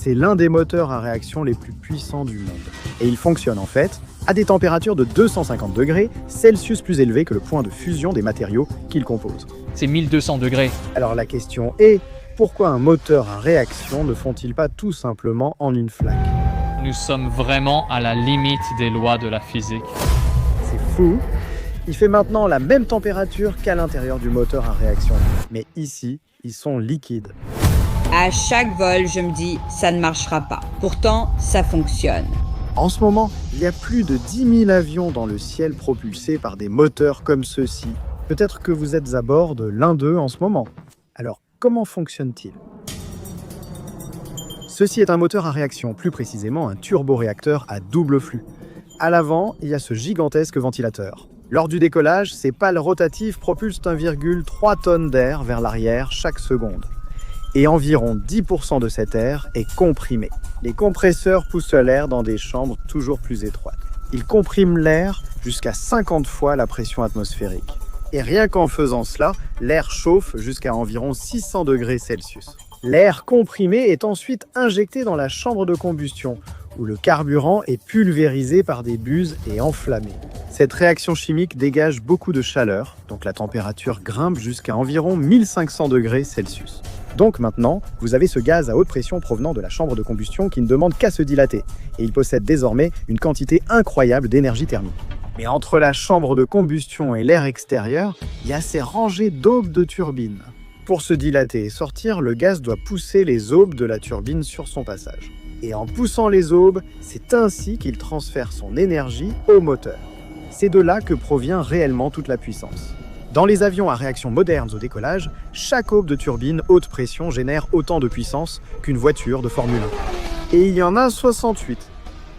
C'est l'un des moteurs à réaction les plus puissants du monde. Et il fonctionne en fait à des températures de 250 degrés Celsius plus élevées que le point de fusion des matériaux qu'il compose. C'est 1200 degrés. Alors la question est, pourquoi un moteur à réaction ne font-ils pas tout simplement en une flaque? Nous sommes vraiment à la limite des lois de la physique. C'est fou. Il fait maintenant la même température qu'à l'intérieur du moteur à réaction. Mais ici, ils sont liquides. À chaque vol, je me dis, ça ne marchera pas. Pourtant, ça fonctionne. En ce moment, il y a plus de 10 000 avions dans le ciel propulsés par des moteurs comme ceux-ci. Peut-être que vous êtes à bord de l'un d'eux en ce moment. Alors, comment fonctionne-t-il? Ceci est un moteur à réaction, plus précisément un turboréacteur à double flux. À l'avant, il y a ce gigantesque ventilateur. Lors du décollage, ces pales rotatives propulsent 1,3 tonnes d'air vers l'arrière chaque seconde. Et environ 10% de cet air est comprimé. Les compresseurs poussent l'air dans des chambres toujours plus étroites. Ils compriment l'air jusqu'à 50 fois la pression atmosphérique. Et rien qu'en faisant cela, l'air chauffe jusqu'à environ 600 degrés Celsius. L'air comprimé est ensuite injecté dans la chambre de combustion, où le carburant est pulvérisé par des buses et enflammé. Cette réaction chimique dégage beaucoup de chaleur, donc la température grimpe jusqu'à environ 1500 degrés Celsius. Donc maintenant, vous avez ce gaz à haute pression provenant de la chambre de combustion qui ne demande qu'à se dilater, et il possède désormais une quantité incroyable d'énergie thermique. Mais entre la chambre de combustion et l'air extérieur, il y a ces rangées d'aubes de turbines. Pour se dilater et sortir, le gaz doit pousser les aubes de la turbine sur son passage. Et en poussant les aubes, c'est ainsi qu'il transfère son énergie au moteur. C'est de là que provient réellement toute la puissance. Dans les avions à réaction modernes au décollage, chaque aube de turbine haute pression génère autant de puissance qu'une voiture de Formule 1. Et il y en a 68.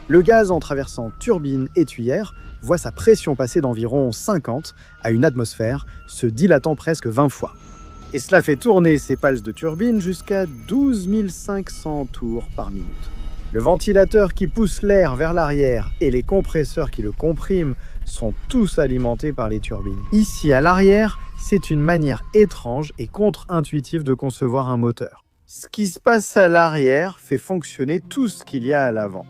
Le gaz en traversant turbine et tuyère voit sa pression passer d'environ 50 à une atmosphère, se dilatant presque 20 fois. Et cela fait tourner ces pales de turbine jusqu'à 12 500 tours par minute. Le ventilateur qui pousse l'air vers l'arrière et les compresseurs qui le compriment sont tous alimentés par les turbines. Ici, à l'arrière, c'est une manière étrange et contre-intuitive de concevoir un moteur. Ce qui se passe à l'arrière fait fonctionner tout ce qu'il y a à l'avant.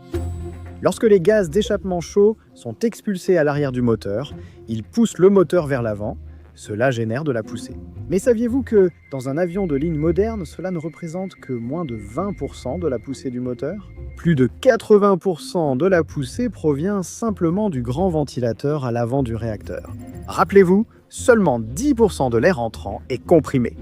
Lorsque les gaz d'échappement chaud sont expulsés à l'arrière du moteur, ils poussent le moteur vers l'avant. Cela génère de la poussée. Mais saviez-vous que dans un avion de ligne moderne, cela ne représente que moins de 20% de la poussée du moteur? Plus de 80% de la poussée provient simplement du grand ventilateur à l'avant du réacteur. Rappelez-vous, seulement 10% de l'air entrant est comprimé.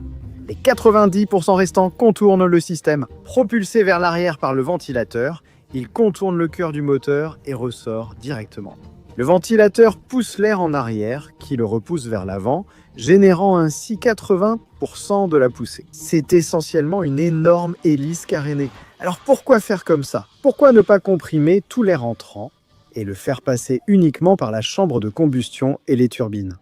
Les 90% restants contournent le système. Propulsé vers l'arrière par le ventilateur, il contourne le cœur du moteur et ressort directement. Le ventilateur pousse l'air en arrière, qui le repousse vers l'avant, générant ainsi 80% de la poussée. C'est essentiellement une énorme hélice carénée. Alors pourquoi faire comme ça? Pourquoi ne pas comprimer tout l'air entrant et le faire passer uniquement par la chambre de combustion et les turbines?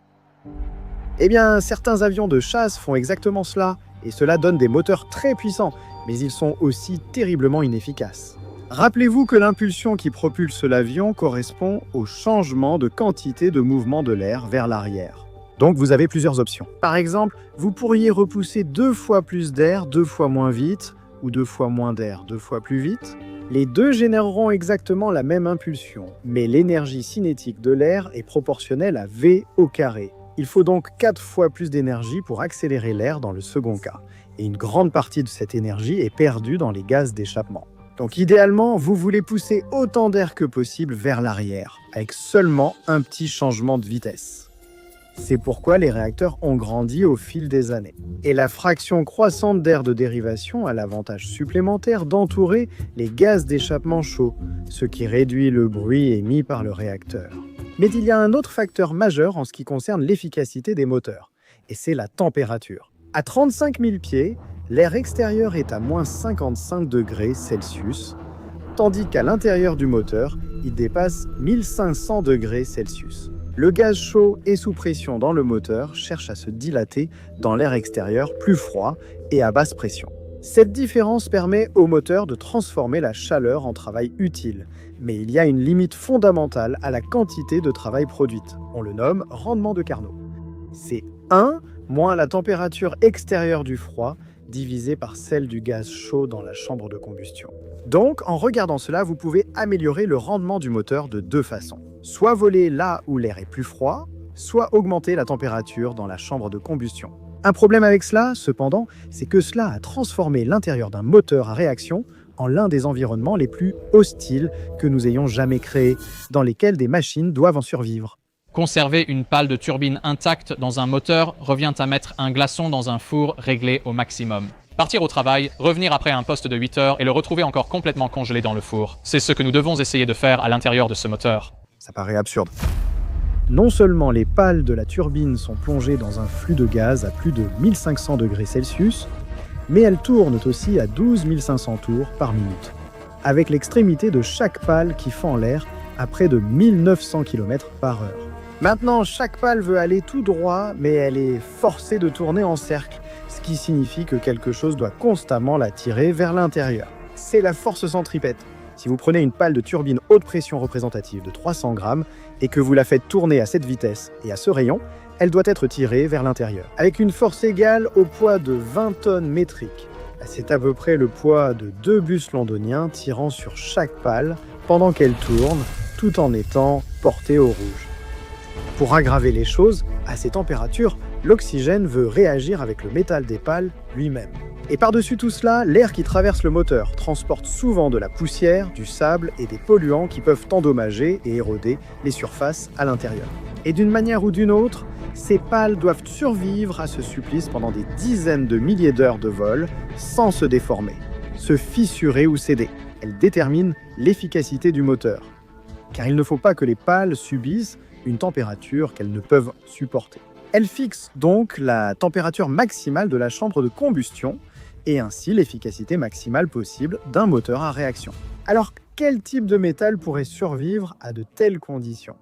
Eh bien, certains avions de chasse font exactement cela, et cela donne des moteurs très puissants, mais ils sont aussi terriblement inefficaces. Rappelez-vous que l'impulsion qui propulse l'avion correspond au changement de quantité de mouvement de l'air vers l'arrière. Donc vous avez plusieurs options. Par exemple, vous pourriez repousser 2 fois plus d'air 2 fois moins vite, ou 2 fois moins d'air 2 fois plus vite. Les deux généreront exactement la même impulsion, mais l'énergie cinétique de l'air est proportionnelle à V au carré. Il faut donc 4 fois plus d'énergie pour accélérer l'air dans le second cas, et une grande partie de cette énergie est perdue dans les gaz d'échappement. Donc idéalement, vous voulez pousser autant d'air que possible vers l'arrière, avec seulement un petit changement de vitesse. C'est pourquoi les réacteurs ont grandi au fil des années. Et la fraction croissante d'air de dérivation a l'avantage supplémentaire d'entourer les gaz d'échappement chaud, ce qui réduit le bruit émis par le réacteur. Mais il y a un autre facteur majeur en ce qui concerne l'efficacité des moteurs, et c'est la température. À 35 000 pieds, l'air extérieur est à moins 55 degrés Celsius, tandis qu'à l'intérieur du moteur, il dépasse 1500 degrés Celsius. Le gaz chaud et sous pression dans le moteur cherche à se dilater dans l'air extérieur plus froid et à basse pression. Cette différence permet au moteur de transformer la chaleur en travail utile, mais il y a une limite fondamentale à la quantité de travail produite. On le nomme rendement de Carnot. C'est 1 moins la température extérieure du froid divisée par celle du gaz chaud dans la chambre de combustion. Donc, en regardant cela, vous pouvez améliorer le rendement du moteur de deux façons. Soit voler là où l'air est plus froid, soit augmenter la température dans la chambre de combustion. Un problème avec cela, cependant, c'est que cela a transformé l'intérieur d'un moteur à réaction en l'un des environnements les plus hostiles que nous ayons jamais créés, dans lesquels des machines doivent en survivre. Conserver une pale de turbine intacte dans un moteur revient à mettre un glaçon dans un four réglé au maximum. Partir au travail, revenir après un poste de 8 heures et le retrouver encore complètement congelé dans le four. C'est ce que nous devons essayer de faire à l'intérieur de ce moteur. Ça paraît absurde. Non seulement les pales de la turbine sont plongées dans un flux de gaz à plus de 1500 degrés Celsius, mais elles tournent aussi à 12 500 tours par minute, avec l'extrémité de chaque pale qui fend l'air à près de 1900 km par heure. Maintenant, chaque pale veut aller tout droit, mais elle est forcée de tourner en cercle, ce qui signifie que quelque chose doit constamment la tirer vers l'intérieur. C'est la force centripète. Si vous prenez une pale de turbine haute pression représentative de 300 grammes et que vous la faites tourner à cette vitesse et à ce rayon, elle doit être tirée vers l'intérieur, avec une force égale au poids de 20 tonnes métriques. C'est à peu près le poids de 2 bus londoniens tirant sur chaque pale pendant qu'elle tourne, tout en étant portée au rouge. Pour aggraver les choses, à ces températures, l'oxygène veut réagir avec le métal des pales lui-même. Et par-dessus tout cela, l'air qui traverse le moteur transporte souvent de la poussière, du sable et des polluants qui peuvent endommager et éroder les surfaces à l'intérieur. Et d'une manière ou d'une autre, ces pales doivent survivre à ce supplice pendant des dizaines de milliers d'heures de vol sans se déformer, se fissurer ou céder. Elles déterminent l'efficacité du moteur. Car il ne faut pas que les pales subissent une température qu'elles ne peuvent supporter. Elles fixent donc la température maximale de la chambre de combustion et ainsi l'efficacité maximale possible d'un moteur à réaction. Alors, quel type de métal pourrait survivre à de telles conditions ?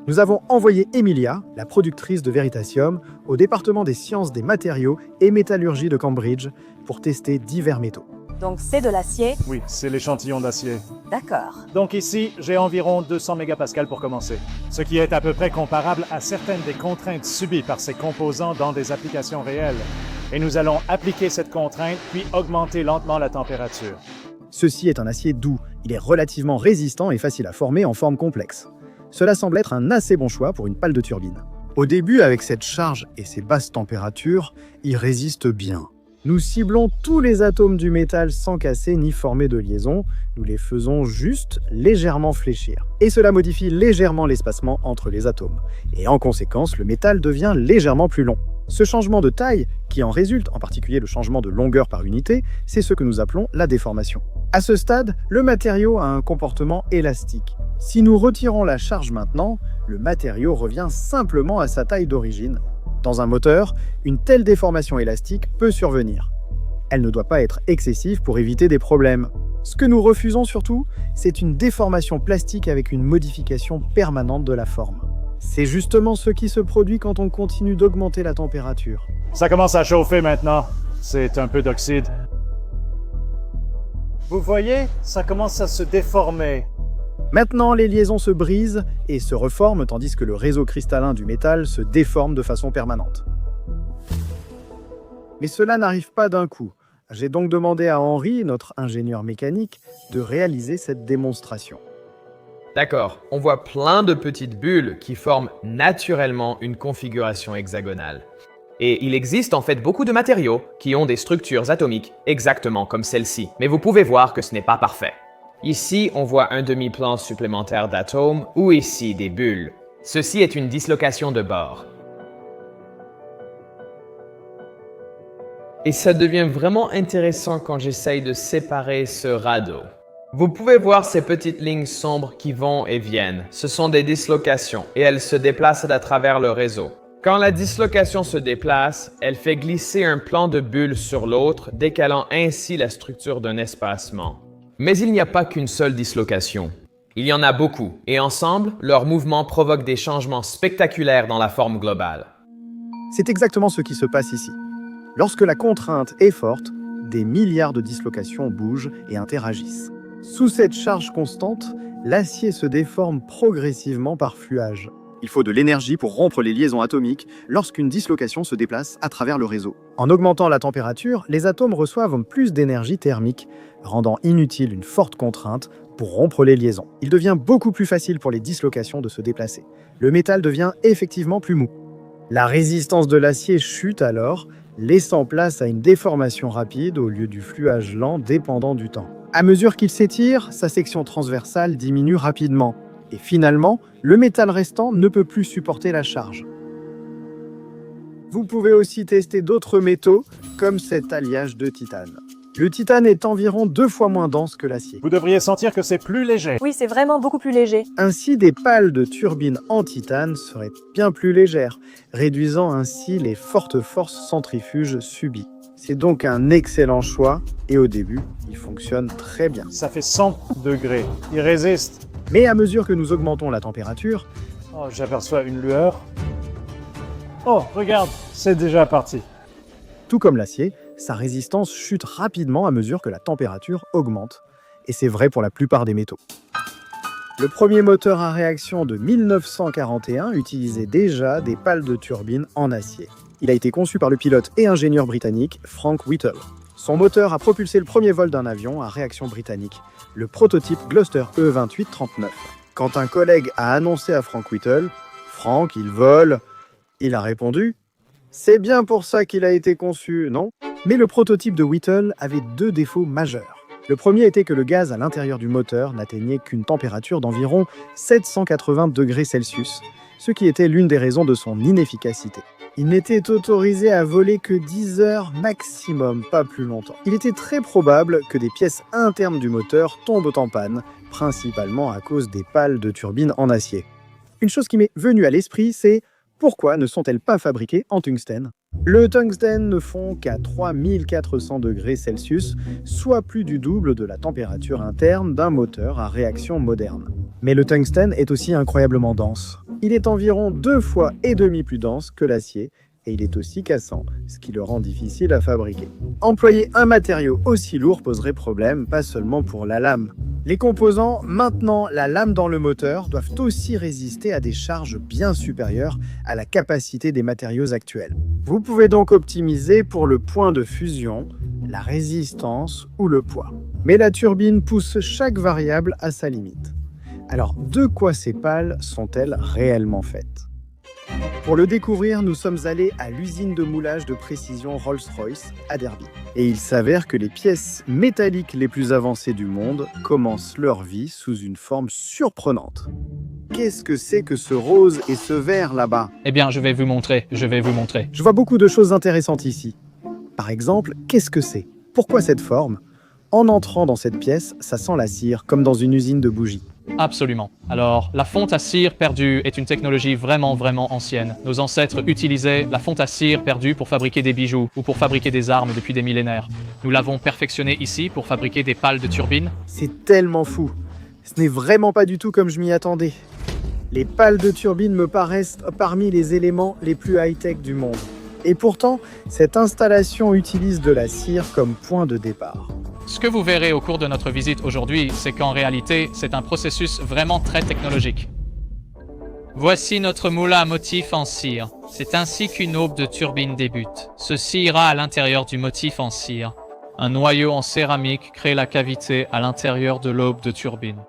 Nous avons envoyé Emilia, la productrice de Veritasium, au département des sciences des matériaux et métallurgie de Cambridge pour tester divers métaux. Donc c'est de l'acier? Oui, c'est l'échantillon d'acier. D'accord. Donc ici, j'ai environ 200 mégapascals pour commencer, ce qui est à peu près comparable à certaines des contraintes subies par ces composants dans des applications réelles. Et nous allons appliquer cette contrainte, puis augmenter lentement la température. Ceci est un acier doux, il est relativement résistant et facile à former en forme complexe. Cela semble être un assez bon choix pour une pale de turbine. Au début, avec cette charge et ces basses températures, il résiste bien. Nous ciblons tous les atomes du métal sans casser ni former de liaison, nous les faisons juste légèrement fléchir. Et cela modifie légèrement l'espacement entre les atomes. Et en conséquence, le métal devient légèrement plus long. Ce changement de taille, qui en résulte, en particulier le changement de longueur par unité, c'est ce que nous appelons la déformation. À ce stade, le matériau a un comportement élastique. Si nous retirons la charge maintenant, le matériau revient simplement à sa taille d'origine. Dans un moteur, une telle déformation élastique peut survenir. Elle ne doit pas être excessive pour éviter des problèmes. Ce que nous refusons surtout, c'est une déformation plastique avec une modification permanente de la forme. C'est justement ce qui se produit quand on continue d'augmenter la température. Ça commence à chauffer maintenant. C'est un peu d'oxyde. Vous voyez, ça commence à se déformer. Maintenant, les liaisons se brisent et se reforment tandis que le réseau cristallin du métal se déforme de façon permanente. Mais cela n'arrive pas d'un coup. J'ai donc demandé à Henri, notre ingénieur mécanique, de réaliser cette démonstration. D'accord, on voit plein de petites bulles qui forment naturellement une configuration hexagonale. Et il existe en fait beaucoup de matériaux qui ont des structures atomiques exactement comme celle-ci, mais vous pouvez voir que ce n'est pas parfait. Ici, on voit un demi-plan supplémentaire d'atomes ou ici des bulles. Ceci est une dislocation de bord. Et ça devient vraiment intéressant quand j'essaye de séparer ce radeau. Vous pouvez voir ces petites lignes sombres qui vont et viennent. Ce sont des dislocations et elles se déplacent à travers le réseau. Quand la dislocation se déplace, elle fait glisser un plan de bulles sur l'autre, décalant ainsi la structure d'un espacement. Mais il n'y a pas qu'une seule dislocation. Il y en a beaucoup, et ensemble, leurs mouvements provoquent des changements spectaculaires dans la forme globale. C'est exactement ce qui se passe ici. Lorsque la contrainte est forte, des milliards de dislocations bougent et interagissent. Sous cette charge constante, l'acier se déforme progressivement par fluage. Il faut de l'énergie pour rompre les liaisons atomiques lorsqu'une dislocation se déplace à travers le réseau. En augmentant la température, les atomes reçoivent plus d'énergie thermique, rendant inutile une forte contrainte pour rompre les liaisons. Il devient beaucoup plus facile pour les dislocations de se déplacer. Le métal devient effectivement plus mou. La résistance de l'acier chute alors, laissant place à une déformation rapide au lieu du fluage lent dépendant du temps. À mesure qu'il s'étire, sa section transversale diminue rapidement. Et finalement, le métal restant ne peut plus supporter la charge. Vous pouvez aussi tester d'autres métaux, comme cet alliage de titane. Le titane est environ 2 fois moins dense que l'acier. Vous devriez sentir que c'est plus léger. Oui, c'est vraiment beaucoup plus léger. Ainsi, des pales de turbine en titane seraient bien plus légères, réduisant ainsi les fortes forces centrifuges subies. C'est donc un excellent choix, et au début, il fonctionne très bien. Ça fait 100 degrés. Il résiste. Mais à mesure que nous augmentons la température, Oh, j'aperçois une lueur. Oh, regarde, c'est déjà parti. tout comme l'acier, sa résistance chute rapidement à mesure que la température augmente. Et c'est vrai pour la plupart des métaux. Le premier moteur à réaction de 1941 utilisait déjà des pales de turbine en acier. Il a été conçu par le pilote et ingénieur britannique Frank Whittle. Son moteur a propulsé le premier vol d'un avion à réaction britannique, le prototype Gloster E-28-39. Quand un collègue a annoncé à Frank Whittle « Frank, il vole », il a répondu « C'est bien pour ça qu'il a été conçu, non ?» Mais le prototype de Whittle avait 2 défauts majeurs. Le premier était que le gaz à l'intérieur du moteur n'atteignait qu'une température d'environ 780 degrés Celsius, ce qui était l'une des raisons de son inefficacité. Il n'était autorisé à voler que 10 heures maximum, pas plus longtemps. Il était très probable que des pièces internes du moteur tombent en panne, principalement à cause des pales de turbine en acier. Une chose qui m'est venue à l'esprit, c'est pourquoi ne sont-elles pas fabriquées en tungstène ? Le tungstène ne fond qu'à 3400 degrés Celsius, soit plus du double de la température interne d'un moteur à réaction moderne. Mais le tungstène est aussi incroyablement dense. Il est environ 2,5 fois plus dense que l'acier, et il est aussi cassant, ce qui le rend difficile à fabriquer. Employer un matériau aussi lourd poserait problème, pas seulement pour la lame. Les composants maintenant la lame dans le moteur doivent aussi résister à des charges bien supérieures à la capacité des matériaux actuels. Vous pouvez donc optimiser pour le point de fusion, la résistance ou le poids. Mais la turbine pousse chaque variable à sa limite. Alors, de quoi ces pales sont-elles réellement faites ? Pour le découvrir, nous sommes allés à l'usine de moulage de précision Rolls-Royce à Derby. Et il s'avère que les pièces métalliques les plus avancées du monde commencent leur vie sous une forme surprenante. Qu'est-ce que c'est que ce rose et ce vert là-bas ? Eh bien, je vais vous montrer. Je vois beaucoup de choses intéressantes ici. Par exemple, qu'est-ce que c'est ? Pourquoi cette forme ? En entrant dans cette pièce, ça sent la cire, comme dans une usine de bougies. Absolument. Alors, la fonte à cire perdue est une technologie vraiment ancienne. Nos ancêtres utilisaient la fonte à cire perdue pour fabriquer des bijoux ou pour fabriquer des armes depuis des millénaires. Nous l'avons perfectionnée ici pour fabriquer des pales de turbine. C'est tellement fou. Ce n'est vraiment pas du tout comme je m'y attendais. Les pales de turbine me paraissent parmi les éléments les plus high-tech du monde. Et pourtant, cette installation utilise de la cire comme point de départ. Ce que vous verrez au cours de notre visite aujourd'hui, c'est qu'en réalité, c'est un processus vraiment très technologique. Voici notre moulin à motif en cire. C'est ainsi qu'une aube de turbine débute. Ceci ira à l'intérieur du motif en cire. Un noyau en céramique crée la cavité à l'intérieur de l'aube de turbine.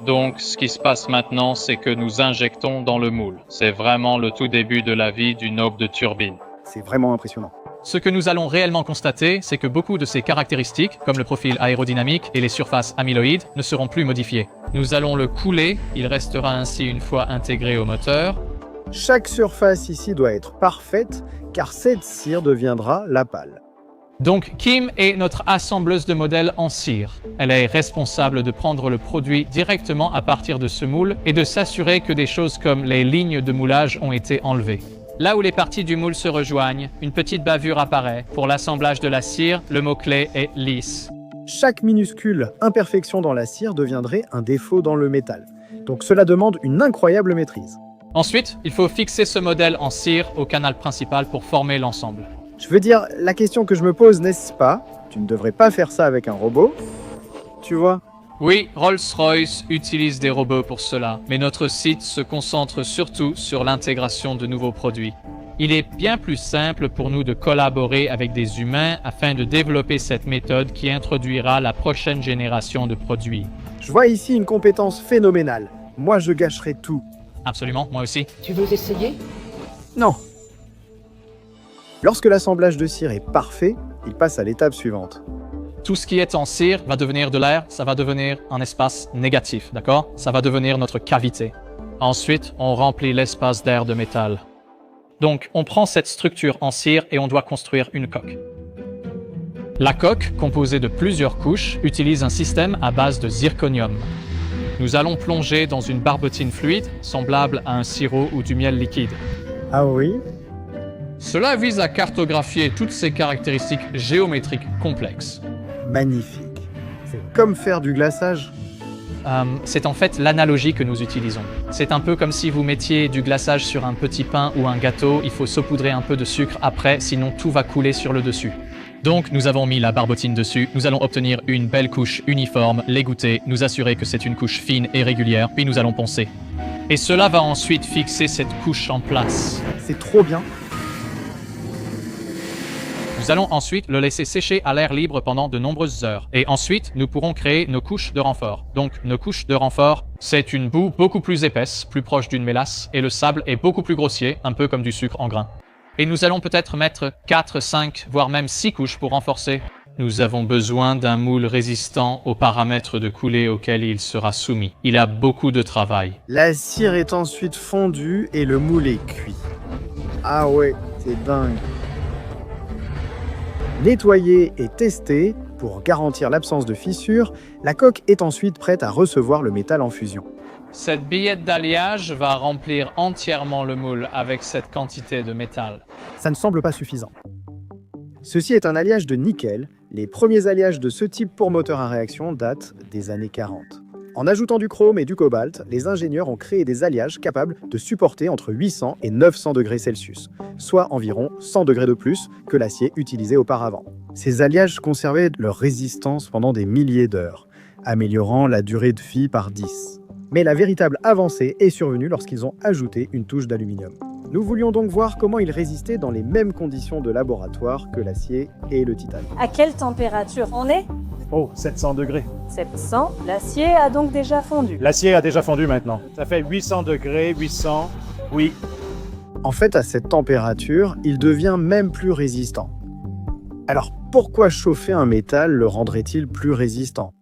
Donc, ce qui se passe maintenant, c'est que nous injectons dans le moule. C'est vraiment le tout début de la vie d'une aube de turbine. C'est vraiment impressionnant. Ce que nous allons réellement constater, c'est que beaucoup de ces caractéristiques, comme le profil aérodynamique et les surfaces amyloïdes, ne seront plus modifiées. Nous allons le couler, il restera ainsi une fois intégré au moteur. Chaque surface ici doit être parfaite, car cette cire deviendra la pale. Donc, Kim est notre assembleuse de modèles en cire. Elle est responsable de prendre le produit directement à partir de ce moule et de s'assurer que des choses comme les lignes de moulage ont été enlevées. Là où les parties du moule se rejoignent, une petite bavure apparaît. Pour l'assemblage de la cire, le mot-clé est lisse. Chaque minuscule imperfection dans la cire deviendrait un défaut dans le métal. Donc cela demande une incroyable maîtrise. Ensuite, il faut fixer ce modèle en cire au canal principal pour former l'ensemble. Je veux dire, la question que je me pose, n'est-ce pas ? Tu ne devrais pas faire ça avec un robot. Tu vois ? Oui, Rolls-Royce utilise des robots pour cela, mais notre site se concentre surtout sur l'intégration de nouveaux produits. Il est bien plus simple pour nous de collaborer avec des humains afin de développer cette méthode qui introduira la prochaine génération de produits. Je vois ici une compétence phénoménale. Moi, je gâcherai tout. Absolument, moi aussi. Tu veux essayer? Non. Lorsque l'assemblage de cire est parfait, il passe à l'étape suivante. Tout ce qui est en cire va devenir de l'air, ça va devenir un espace négatif, d'accord? Ça va devenir notre cavité. Ensuite, on remplit l'espace d'air de métal. Donc, on prend cette structure en cire et on doit construire une coque. La coque, composée de plusieurs couches, utilise un système à base de zirconium. Nous allons plonger dans une barbotine fluide, semblable à un sirop ou du miel liquide. Ah oui? Cela vise à cartographier toutes ces caractéristiques géométriques complexes. Magnifique. C'est comme faire du glaçage. C'est en fait l'analogie que nous utilisons. C'est un peu comme si vous mettiez du glaçage sur un petit pain ou un gâteau, il faut saupoudrer un peu de sucre après, sinon tout va couler sur le dessus. Donc nous avons mis la barbotine dessus, nous allons obtenir une belle couche uniforme, l'égoutter, nous assurer que c'est une couche fine et régulière, puis nous allons poncer. Et cela va ensuite fixer cette couche en place. C'est trop bien. Nous allons ensuite le laisser sécher à l'air libre pendant de nombreuses heures. Et ensuite, nous pourrons créer nos couches de renfort. Donc, nos couches de renfort, c'est une boue beaucoup plus épaisse, plus proche d'une mélasse, et le sable est beaucoup plus grossier, un peu comme du sucre en grains. Et nous allons peut-être mettre 4, 5, voire même 6 couches pour renforcer. Nous avons besoin d'un moule résistant aux paramètres de coulée auxquels il sera soumis. Il a beaucoup de travail. La cire est ensuite fondue et le moule est cuit. Ah ouais, c'est dingue. Nettoyée et testée, pour garantir l'absence de fissures, la coque est ensuite prête à recevoir le métal en fusion. Cette billette d'alliage va remplir entièrement le moule avec cette quantité de métal. Ça ne semble pas suffisant. Ceci est un alliage de nickel. Les premiers alliages de ce type pour moteur à réaction datent des années 40. En ajoutant du chrome et du cobalt, les ingénieurs ont créé des alliages capables de supporter entre 800 et 900 degrés Celsius, soit environ 100 degrés de plus que l'acier utilisé auparavant. Ces alliages conservaient leur résistance pendant des milliers d'heures, améliorant la durée de vie par 10. Mais la véritable avancée est survenue lorsqu'ils ont ajouté une touche d'aluminium. Nous voulions donc voir comment il résistait dans les mêmes conditions de laboratoire que l'acier et le titane. À quelle température on est? Oh, 700 degrés. 700. L'acier a donc déjà fondu. L'acier a déjà fondu maintenant. Ça fait 800 degrés, 800, oui. En fait, à cette température, il devient même plus résistant. Alors pourquoi chauffer un métal le rendrait-il plus résistant?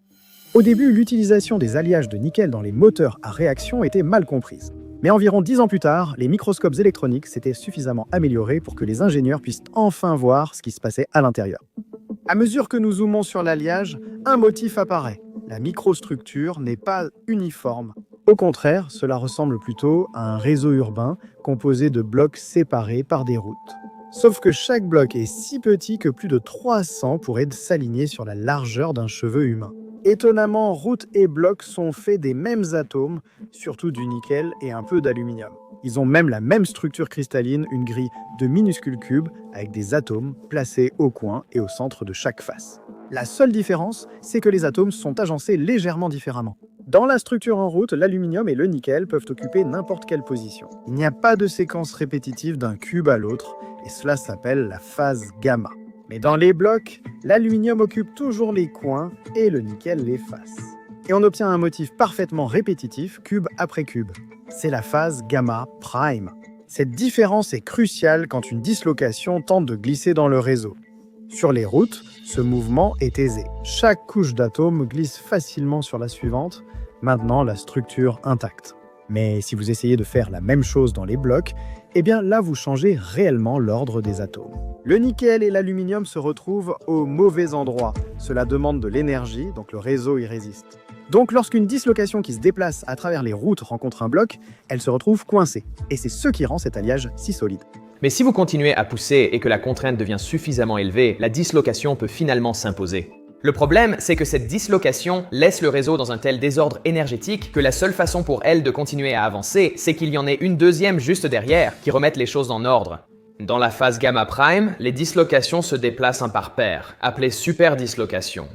Au début, l'utilisation des alliages de nickel dans les moteurs à réaction était mal comprise. Mais environ 10 ans plus tard, les microscopes électroniques s'étaient suffisamment améliorés pour que les ingénieurs puissent enfin voir ce qui se passait à l'intérieur. À mesure que nous zoomons sur l'alliage, un motif apparaît. La microstructure n'est pas uniforme. Au contraire, cela ressemble plutôt à un réseau urbain composé de blocs séparés par des routes. Sauf que chaque bloc est si petit que plus de 300 pourraient s'aligner sur la largeur d'un cheveu humain. Étonnamment, routes et blocs sont faits des mêmes atomes, surtout du nickel et un peu d'aluminium. Ils ont même la même structure cristalline, une grille de minuscules cubes avec des atomes placés au coin et au centre de chaque face. La seule différence, c'est que les atomes sont agencés légèrement différemment. Dans la structure en route, l'aluminium et le nickel peuvent occuper n'importe quelle position. Il n'y a pas de séquence répétitive d'un cube à l'autre, et cela s'appelle la phase gamma. Mais dans les blocs, l'aluminium occupe toujours les coins et le nickel les faces. Et on obtient un motif parfaitement répétitif, cube après cube. C'est la phase gamma prime. Cette différence est cruciale quand une dislocation tente de glisser dans le réseau. Sur les routes, ce mouvement est aisé. Chaque couche d'atomes glisse facilement sur la suivante, maintenant la structure intacte. Mais si vous essayez de faire la même chose dans les blocs, eh bien là vous changez réellement l'ordre des atomes. Le nickel et l'aluminium se retrouvent au mauvais endroit. Cela demande de l'énergie, donc le réseau y résiste. Donc lorsqu'une dislocation qui se déplace à travers les routes rencontre un bloc, elle se retrouve coincée. Et c'est ce qui rend cet alliage si solide. Mais si vous continuez à pousser et que la contrainte devient suffisamment élevée, la dislocation peut finalement s'imposer. Le problème, c'est que cette dislocation laisse le réseau dans un tel désordre énergétique que la seule façon pour elle de continuer à avancer, c'est qu'il y en ait une deuxième juste derrière qui remette les choses en ordre. Dans la phase gamma prime, les dislocations se déplacent un par paire, appelées superdislocations.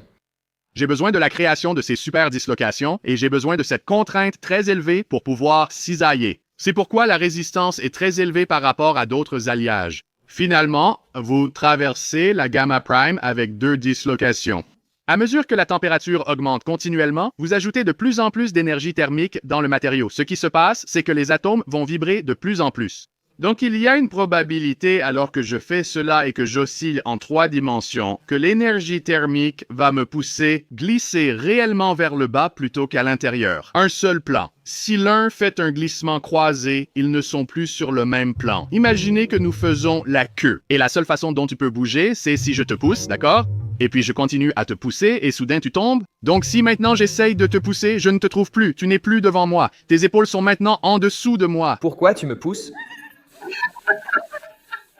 J'ai besoin de la création de ces super dislocations et j'ai besoin de cette contrainte très élevée pour pouvoir cisailler. C'est pourquoi la résistance est très élevée par rapport à d'autres alliages. Finalement, vous traversez la gamma prime avec 2 dislocations. À mesure que la température augmente continuellement, vous ajoutez de plus en plus d'énergie thermique dans le matériau. Ce qui se passe, c'est que les atomes vont vibrer de plus en plus. Donc il y a une probabilité, alors que je fais cela et que j'oscille en 3 dimensions, que l'énergie thermique va me pousser glisser réellement vers le bas plutôt qu'à l'intérieur. Un seul plan. Si l'un fait un glissement croisé, ils ne sont plus sur le même plan. Imaginez que nous faisons la queue. Et la seule façon dont tu peux bouger, c'est si je te pousse, d'accord? Et puis je continue à te pousser et soudain tu tombes. Donc si maintenant j'essaye de te pousser, je ne te trouve plus. Tu n'es plus devant moi. Tes épaules sont maintenant en dessous de moi. Pourquoi tu me pousses?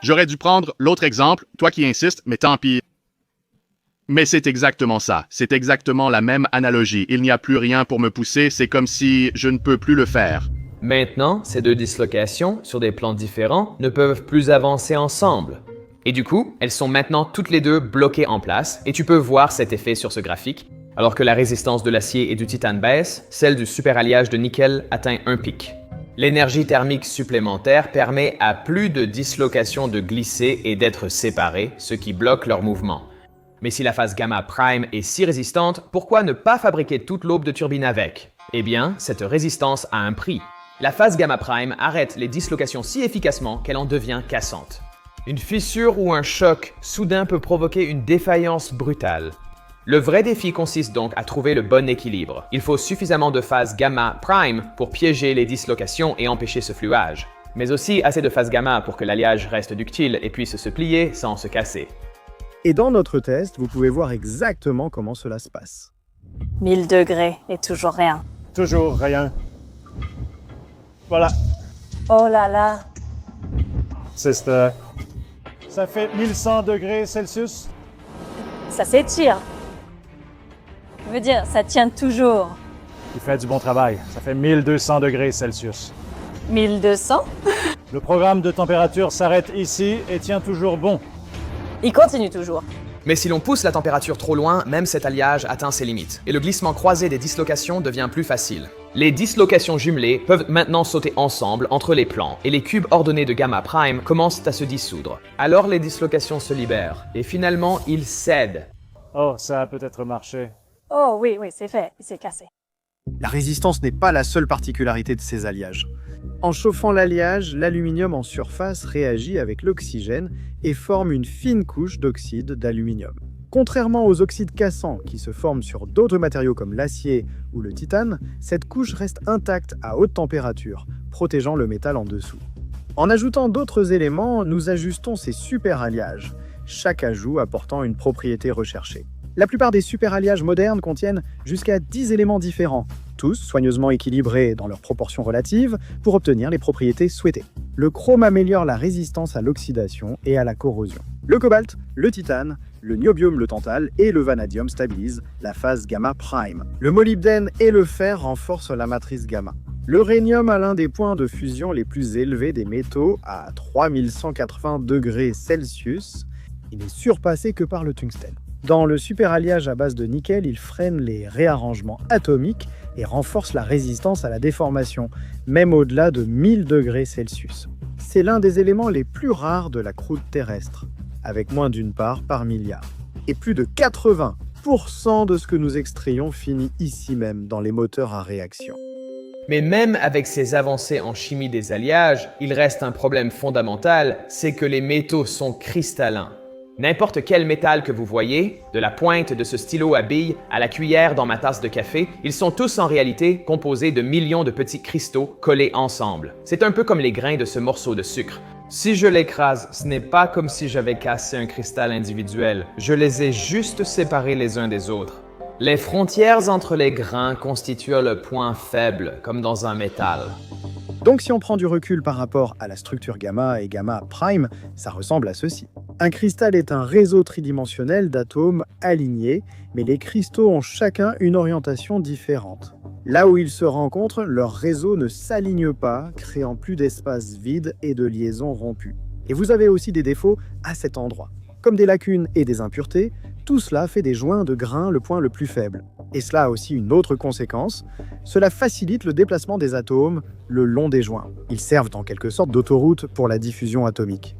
J'aurais dû prendre l'autre exemple, toi qui insistes, mais tant pis. Mais c'est exactement ça. C'est exactement la même analogie. Il n'y a plus rien pour me pousser, c'est comme si je ne peux plus le faire. Maintenant, ces 2 dislocations, sur des plans différents, ne peuvent plus avancer ensemble. Et du coup, elles sont maintenant toutes les 2 bloquées en place, et tu peux voir cet effet sur ce graphique. Alors que la résistance de l'acier et du titane baisse, celle du superalliage de nickel atteint un pic. L'énergie thermique supplémentaire permet à plus de dislocations de glisser et d'être séparées, ce qui bloque leur mouvement. Mais si la phase gamma prime est si résistante, pourquoi ne pas fabriquer toute l'aube de turbine avec? Eh bien, cette résistance a un prix. La phase gamma prime arrête les dislocations si efficacement qu'elle en devient cassante. Une fissure ou un choc soudain peut provoquer une défaillance brutale. Le vrai défi consiste donc à trouver le bon équilibre. Il faut suffisamment de phase gamma prime pour piéger les dislocations et empêcher ce fluage, mais aussi assez de phase gamma pour que l'alliage reste ductile et puisse se plier sans se casser. Et dans notre test, vous pouvez voir exactement comment cela se passe. 1000 degrés et toujours rien. Toujours rien. Voilà, Oh là là. Sister. Ça fait 1100 degrés Celsius? Ça s'étire. Je veux dire, ça tient toujours. Il fait du bon travail. Ça fait 1200 degrés Celsius. 1200. Le programme de température s'arrête ici et tient toujours bon. Il continue toujours. Mais si l'on pousse la température trop loin, même cet alliage atteint ses limites, et le glissement croisé des dislocations devient plus facile. Les dislocations jumelées peuvent maintenant sauter ensemble entre les plans, et les cubes ordonnés de gamma prime commencent à se dissoudre. Alors les dislocations se libèrent, et finalement ils cèdent. Oh, ça a peut-être marché. Oh oui, c'est fait. Il s'est cassé. La résistance n'est pas la seule particularité de ces alliages. En chauffant l'alliage, l'aluminium en surface réagit avec l'oxygène et forme une fine couche d'oxyde d'aluminium. Contrairement aux oxydes cassants qui se forment sur d'autres matériaux comme l'acier ou le titane, cette couche reste intacte à haute température, protégeant le métal en dessous. En ajoutant d'autres éléments, nous ajustons ces super-alliages, chaque ajout apportant une propriété recherchée. La plupart des super-alliages modernes contiennent jusqu'à 10 éléments différents, tous soigneusement équilibrés dans leurs proportions relatives pour obtenir les propriétés souhaitées. Le chrome améliore la résistance à l'oxydation et à la corrosion. Le cobalt, le titane, le niobium, le tantal et le vanadium stabilisent la phase gamma prime. Le molybdène et le fer renforcent la matrice gamma. Le rhénium a l'un des points de fusion les plus élevés des métaux à 3180 degrés Celsius. Il n'est surpassé que par le tungstène. Dans le superalliage à base de nickel, il freine les réarrangements atomiques et renforce la résistance à la déformation, même au-delà de 1000 degrés Celsius. C'est l'un des éléments les plus rares de la croûte terrestre, avec moins d'une part par milliard. Et plus de 80% de ce que nous extrayons finit ici même, dans les moteurs à réaction. Mais même avec ces avancées en chimie des alliages, il reste un problème fondamental, c'est que les métaux sont cristallins. N'importe quel métal que vous voyez, de la pointe de ce stylo à billes à la cuillère dans ma tasse de café, ils sont tous en réalité composés de millions de petits cristaux collés ensemble. C'est un peu comme les grains de ce morceau de sucre. Si je l'écrase, ce n'est pas comme si j'avais cassé un cristal individuel, je les ai juste séparés les uns des autres. Les frontières entre les grains constituent le point faible, comme dans un métal. Donc si on prend du recul par rapport à la structure gamma et gamma prime, ça ressemble à ceci. Un cristal est un réseau tridimensionnel d'atomes alignés, mais les cristaux ont chacun une orientation différente. Là où ils se rencontrent, leur réseau ne s'aligne pas, créant plus d'espace vide et de liaisons rompues. Et vous avez aussi des défauts à cet endroit. Comme des lacunes et des impuretés, Tout cela fait des joints de grains le point le plus faible. Et cela a aussi une autre conséquence, cela facilite le déplacement des atomes le long des joints. Ils servent en quelque sorte d'autoroute pour la diffusion atomique.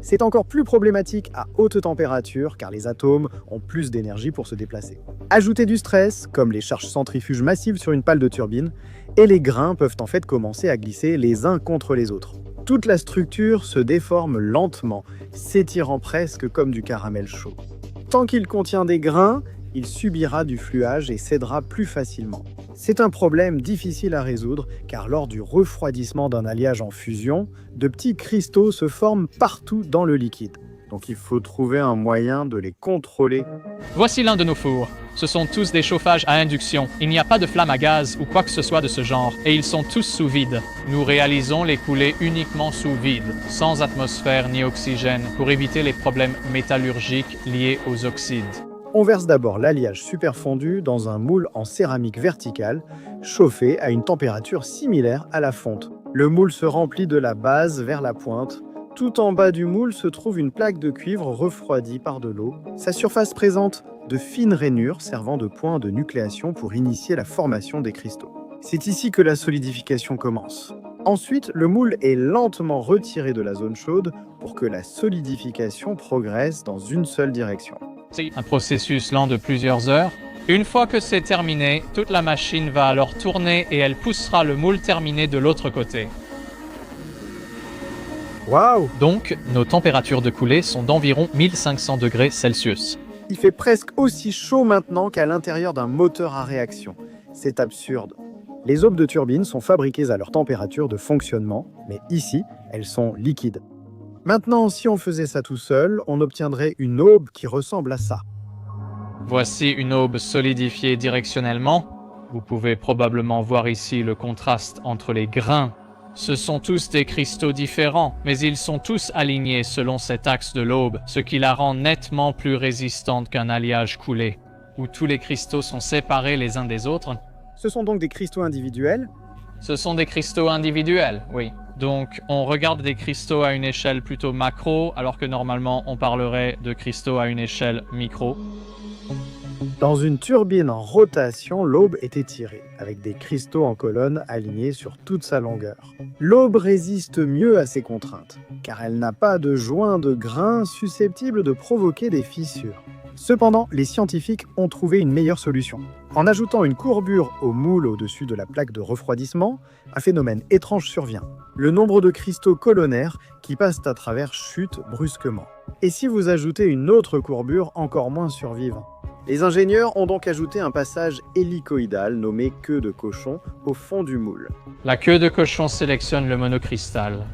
C'est encore plus problématique à haute température car les atomes ont plus d'énergie pour se déplacer. Ajoutez du stress, comme les charges centrifuges massives sur une pale de turbine, et les grains peuvent en fait commencer à glisser les uns contre les autres. Toute la structure se déforme lentement, s'étirant presque comme du caramel chaud. Tant qu'il contient des grains, il subira du fluage et cédera plus facilement. C'est un problème difficile à résoudre car lors du refroidissement d'un alliage en fusion, de petits cristaux se forment partout dans le liquide. Donc il faut trouver un moyen de les contrôler. Voici l'un de nos fours. Ce sont tous des chauffages à induction. Il n'y a pas de flamme à gaz ou quoi que ce soit de ce genre, et ils sont tous sous vide. Nous réalisons les coulées uniquement sous vide, sans atmosphère ni oxygène, pour éviter les problèmes métallurgiques liés aux oxydes. On verse d'abord l'alliage superfondu dans un moule en céramique verticale, chauffé à une température similaire à la fonte. Le moule se remplit de la base vers la pointe. Tout en bas du moule se trouve une plaque de cuivre refroidie par de l'eau. Sa surface présente de fines rainures servant de point de nucléation pour initier la formation des cristaux. C'est ici que la solidification commence. Ensuite, le moule est lentement retiré de la zone chaude pour que la solidification progresse dans une seule direction. C'est un processus lent de plusieurs heures. Une fois que c'est terminé, toute la machine va alors tourner et elle poussera le moule terminé de l'autre côté. Waouh! Donc, nos températures de coulée sont d'environ 1500 degrés Celsius. Il fait presque aussi chaud maintenant qu'à l'intérieur d'un moteur à réaction. C'est absurde. Les aubes de turbine sont fabriquées à leur température de fonctionnement, mais ici, elles sont liquides. Maintenant, si on faisait ça tout seul, on obtiendrait une aube qui ressemble à ça. Voici une aube solidifiée directionnellement. Vous pouvez probablement voir ici le contraste entre les grains. Ce sont tous des cristaux différents, mais ils sont tous alignés selon cet axe de l'aube, ce qui la rend nettement plus résistante qu'un alliage coulé, où tous les cristaux sont séparés les uns des autres. Ce sont donc des cristaux individuels. Ce sont des cristaux individuels, oui. Donc, on regarde des cristaux à une échelle plutôt macro, alors que normalement, on parlerait de cristaux à une échelle micro. Dans une turbine en rotation, l'aube est étirée, avec des cristaux en colonne alignés sur toute sa longueur. L'aube résiste mieux à ces contraintes, car elle n'a pas de joints de grains susceptibles de provoquer des fissures. Cependant, les scientifiques ont trouvé une meilleure solution. En ajoutant une courbure au moule au-dessus de la plaque de refroidissement, un phénomène étrange survient. Le nombre de cristaux colonnaires qui passent à travers chute brusquement. Et si vous ajoutez une autre courbure encore moins survivante? Les ingénieurs ont donc ajouté un passage hélicoïdal nommé queue de cochon au fond du moule. La queue de cochon sélectionne le monocristal.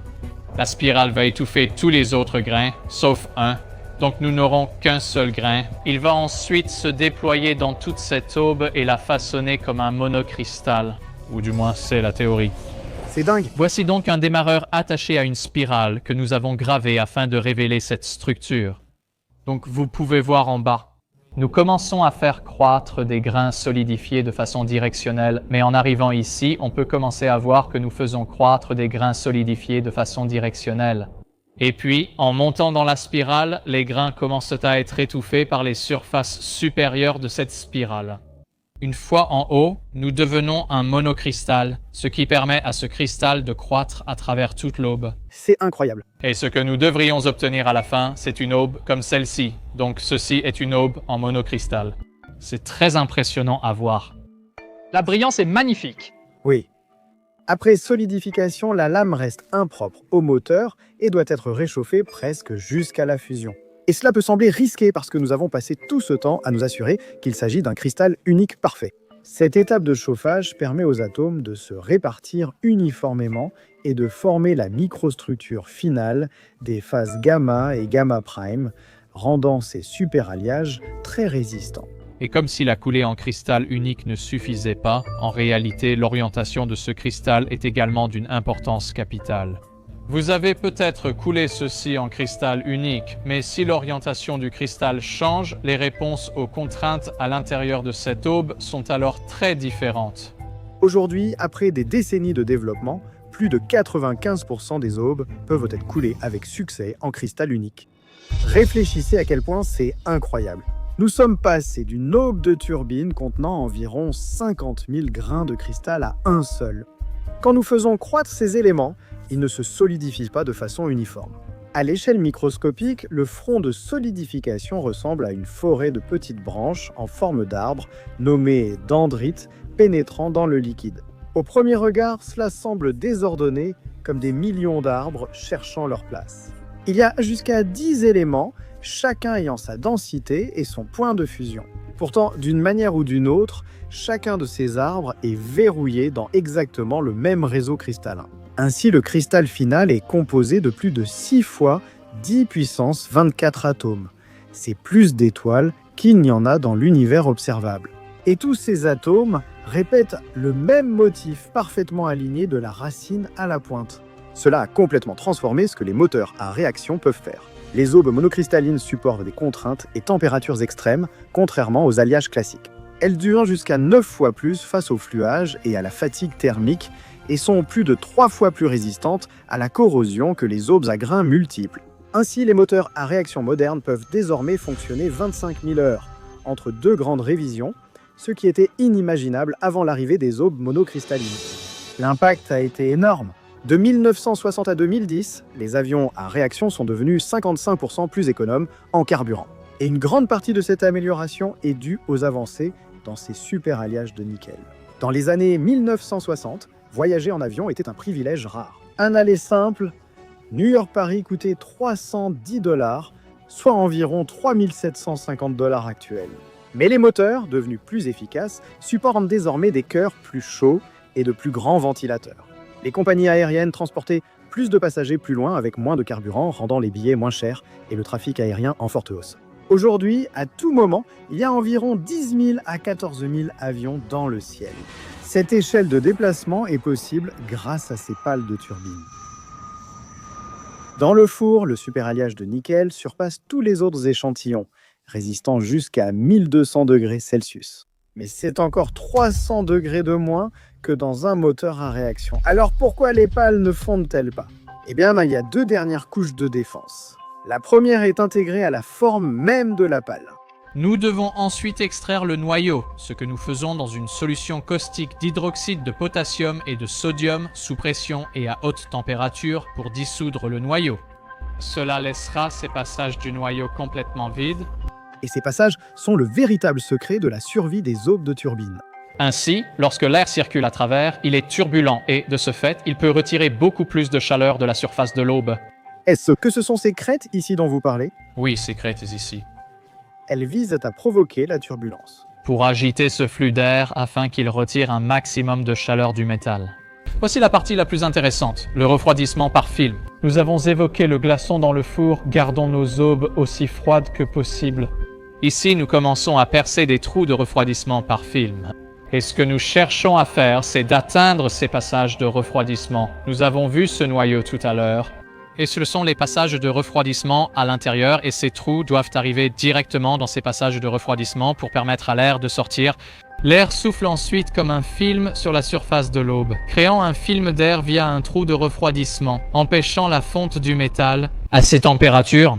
La spirale va étouffer tous les autres grains, sauf un. Donc nous n'aurons qu'un seul grain. Il va ensuite se déployer dans toute cette aube et la façonner comme un monocristal. Ou du moins, c'est la théorie. C'est dingue! Voici donc un démarreur attaché à une spirale que nous avons gravé afin de révéler cette structure. Donc vous pouvez voir en bas. Nous commençons à faire croître des grains solidifiés de façon directionnelle, mais en arrivant ici, on peut commencer à voir que nous faisons croître des grains solidifiés de façon directionnelle. Et puis, en montant dans la spirale, les grains commencent à être étouffés par les surfaces supérieures de cette spirale. Une fois en haut, nous devenons un monocristal, ce qui permet à ce cristal de croître à travers toute l'aube. C'est incroyable. Et ce que nous devrions obtenir à la fin, c'est une aube comme celle-ci. Donc ceci est une aube en monocristal. C'est très impressionnant à voir. La brillance est magnifique. Oui. Après solidification, la lame reste impropre au moteur et doit être réchauffée presque jusqu'à la fusion. Et cela peut sembler risqué parce que nous avons passé tout ce temps à nous assurer qu'il s'agit d'un cristal unique parfait. Cette étape de chauffage permet aux atomes de se répartir uniformément et de former la microstructure finale des phases gamma et gamma prime, rendant ces superalliages très résistants. Et comme si la coulée en cristal unique ne suffisait pas, en réalité, l'orientation de ce cristal est également d'une importance capitale. Vous avez peut-être coulé ceci en cristal unique, mais si l'orientation du cristal change, les réponses aux contraintes à l'intérieur de cette aube sont alors très différentes. Aujourd'hui, après des décennies de développement, plus de 95% des aubes peuvent être coulées avec succès en cristal unique. Réfléchissez à quel point c'est incroyable. Nous sommes passés d'une aube de turbine contenant environ 50 000 grains de cristal à un seul. Quand nous faisons croître ces éléments, ils ne se solidifient pas de façon uniforme. À l'échelle microscopique, le front de solidification ressemble à une forêt de petites branches en forme d'arbre, nommées dendrites, pénétrant dans le liquide. Au premier regard, cela semble désordonné, comme des millions d'arbres cherchant leur place. Il y a jusqu'à 10 éléments, chacun ayant sa densité et son point de fusion. Pourtant, d'une manière ou d'une autre, chacun de ces arbres est verrouillé dans exactement le même réseau cristallin. Ainsi, le cristal final est composé de plus de 6 fois 10 puissance 24 atomes. C'est plus d'étoiles qu'il n'y en a dans l'univers observable. Et tous ces atomes répètent le même motif parfaitement aligné de la racine à la pointe. Cela a complètement transformé ce que les moteurs à réaction peuvent faire. Les aubes monocristallines supportent des contraintes et températures extrêmes, contrairement aux alliages classiques. Elles durent jusqu'à 9 fois plus face au fluage et à la fatigue thermique, et sont plus de 3 fois plus résistantes à la corrosion que les aubes à grains multiples. Ainsi, les moteurs à réaction modernes peuvent désormais fonctionner 25 000 heures, entre 2 grandes révisions, ce qui était inimaginable avant l'arrivée des aubes monocristallines. L'impact a été énorme. De 1960 à 2010, les avions à réaction sont devenus 55% plus économes en carburant. Et une grande partie de cette amélioration est due aux avancées dans ces super alliages de nickel. Dans les années 1960, voyager en avion était un privilège rare. Un aller simple, New York-Paris coûtait 310 $, soit environ 3 750 $ actuels. Mais les moteurs, devenus plus efficaces, supportent désormais des cœurs plus chauds et de plus grands ventilateurs. Les compagnies aériennes transportaient plus de passagers plus loin avec moins de carburant, rendant les billets moins chers et le trafic aérien en forte hausse. Aujourd'hui, à tout moment, il y a environ 10 000 à 14 000 avions dans le ciel. Cette échelle de déplacement est possible grâce à ces pales de turbines. Dans le four, le superalliage de nickel surpasse tous les autres échantillons, résistant jusqu'à 1200 degrés Celsius. Mais c'est encore 300 degrés de moins que dans un moteur à réaction. Alors pourquoi les pales ne fondent-elles pas? Eh bien, il y a 2 dernières couches de défense. La première est intégrée à la forme même de la pale. Nous devons ensuite extraire le noyau, ce que nous faisons dans une solution caustique d'hydroxyde de potassium et de sodium sous pression et à haute température pour dissoudre le noyau. Cela laissera ces passages du noyau complètement vides. Et ces passages sont le véritable secret de la survie des aubes de turbine. Ainsi, lorsque l'air circule à travers, il est turbulent et, de ce fait, il peut retirer beaucoup plus de chaleur de la surface de l'aube. Est-ce que ce sont ces crêtes ici dont vous parlez? Oui, ces crêtes ici. Elles visent à provoquer la turbulence. Pour agiter ce flux d'air afin qu'il retire un maximum de chaleur du métal. Voici la partie la plus intéressante, le refroidissement par film. Nous avons évoqué le glaçon dans le four, gardons nos aubes aussi froides que possible. Ici, nous commençons à percer des trous de refroidissement par film. Et ce que nous cherchons à faire, c'est d'atteindre ces passages de refroidissement. Nous avons vu ce noyau tout à l'heure. Et ce sont les passages de refroidissement à l'intérieur et ces trous doivent arriver directement dans ces passages de refroidissement pour permettre à l'air de sortir. L'air souffle ensuite comme un film sur la surface de l'aube, créant un film d'air via un trou de refroidissement, empêchant la fonte du métal à ces températures.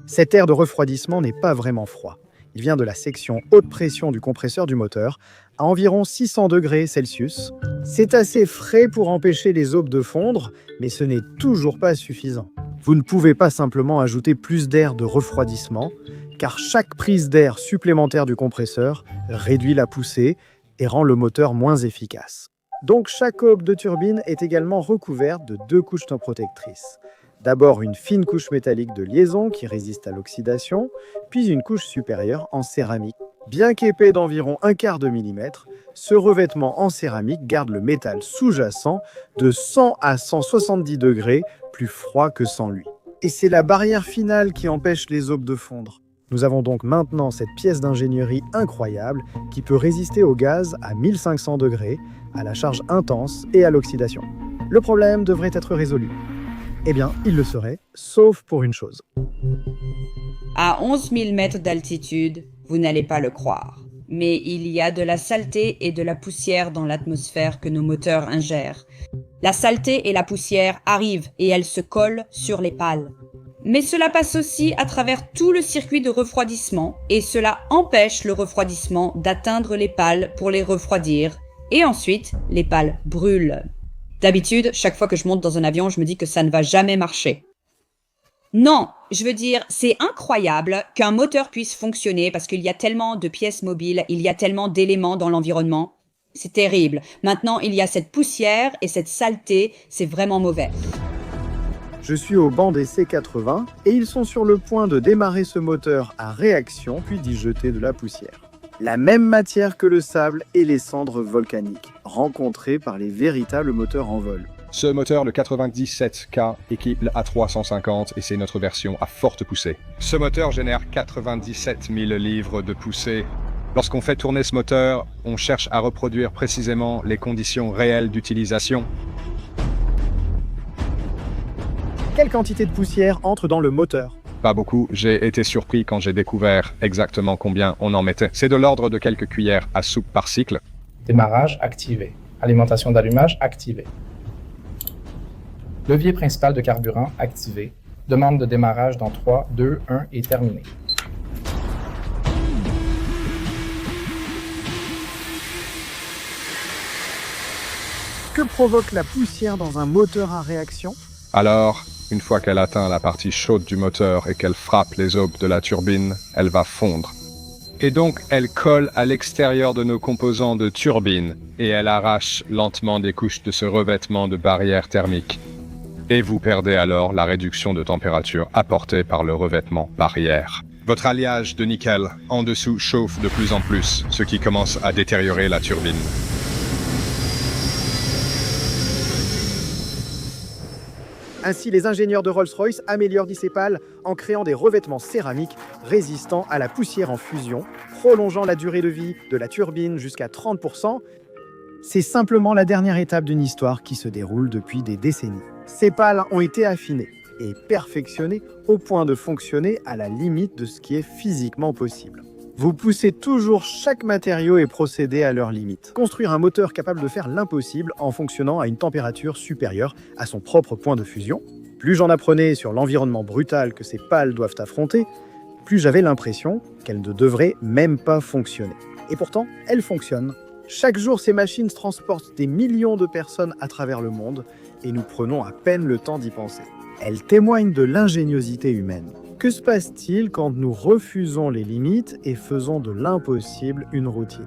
Cet air de refroidissement n'est pas vraiment froid. Il vient de la section haute pression du compresseur du moteur, à environ 600 degrés Celsius. C'est assez frais pour empêcher les aubes de fondre, mais ce n'est toujours pas suffisant. Vous ne pouvez pas simplement ajouter plus d'air de refroidissement, car chaque prise d'air supplémentaire du compresseur réduit la poussée et rend le moteur moins efficace. Donc chaque aube de turbine est également recouverte de 2 couches protectrices. D'abord une fine couche métallique de liaison qui résiste à l'oxydation, puis une couche supérieure en céramique. Bien qu'épais d'environ 1/4 de millimètre, ce revêtement en céramique garde le métal sous-jacent de 100 à 170 degrés, plus froid que sans lui. Et c'est la barrière finale qui empêche les aubes de fondre. Nous avons donc maintenant cette pièce d'ingénierie incroyable qui peut résister au gaz à 1500 degrés, à la charge intense et à l'oxydation. Le problème devrait être résolu. Eh bien, il le serait, sauf pour une chose. À 11 000 mètres d'altitude, vous n'allez pas le croire. Mais il y a de la saleté et de la poussière dans l'atmosphère que nos moteurs ingèrent. La saleté et la poussière arrivent et elles se collent sur les pales. Mais cela passe aussi à travers tout le circuit de refroidissement et cela empêche le refroidissement d'atteindre les pales pour les refroidir. Et ensuite, les pales brûlent. D'habitude, chaque fois que je monte dans un avion, je me dis que ça ne va jamais marcher. Non, je veux dire, c'est incroyable qu'un moteur puisse fonctionner parce qu'il y a tellement de pièces mobiles, il y a tellement d'éléments dans l'environnement. C'est terrible. Maintenant, il y a cette poussière et cette saleté, c'est vraiment mauvais. Je suis au banc des C80 et ils sont sur le point de démarrer ce moteur à réaction puis d'y jeter de la poussière. La même matière que le sable et les cendres volcaniques, rencontrées par les véritables moteurs en vol. Ce moteur, le 97K, équipe le A350 et c'est notre version à forte poussée. Ce moteur génère 97 000 livres de poussée. Lorsqu'on fait tourner ce moteur, on cherche à reproduire précisément les conditions réelles d'utilisation. Quelle quantité de poussière entre dans le moteur? Pas beaucoup, j'ai été surpris quand j'ai découvert exactement combien on en mettait. C'est de l'ordre de quelques cuillères à soupe par cycle. Démarrage activé. Alimentation d'allumage activée. Levier principal de carburant activé. Demande de démarrage dans 3, 2, 1 et terminé. Que provoque la poussière dans un moteur à réaction? Alors, une fois qu'elle atteint la partie chaude du moteur et qu'elle frappe les aubes de la turbine, elle va fondre. Et donc, elle colle à l'extérieur de nos composants de turbine et elle arrache lentement des couches de ce revêtement de barrière thermique. Et vous perdez alors la réduction de température apportée par le revêtement barrière. Votre alliage de nickel en dessous chauffe de plus en plus, ce qui commence à détériorer la turbine. Ainsi, les ingénieurs de Rolls-Royce améliorent Dissepal en créant des revêtements céramiques résistants à la poussière en fusion, prolongeant la durée de vie de la turbine jusqu'à 30%. C'est simplement la dernière étape d'une histoire qui se déroule depuis des décennies. Ces pales ont été affinées et perfectionnées au point de fonctionner à la limite de ce qui est physiquement possible. Vous poussez toujours chaque matériau et procédez à leurs limites. Construire un moteur capable de faire l'impossible en fonctionnant à une température supérieure à son propre point de fusion. Plus j'en apprenais sur l'environnement brutal que ces pales doivent affronter, plus j'avais l'impression qu'elles ne devraient même pas fonctionner. Et pourtant, elles fonctionnent. Chaque jour, ces machines transportent des millions de personnes à travers le monde et nous prenons à peine le temps d'y penser. Elles témoignent de l'ingéniosité humaine. Que se passe-t-il quand nous refusons les limites et faisons de l'impossible une routine ?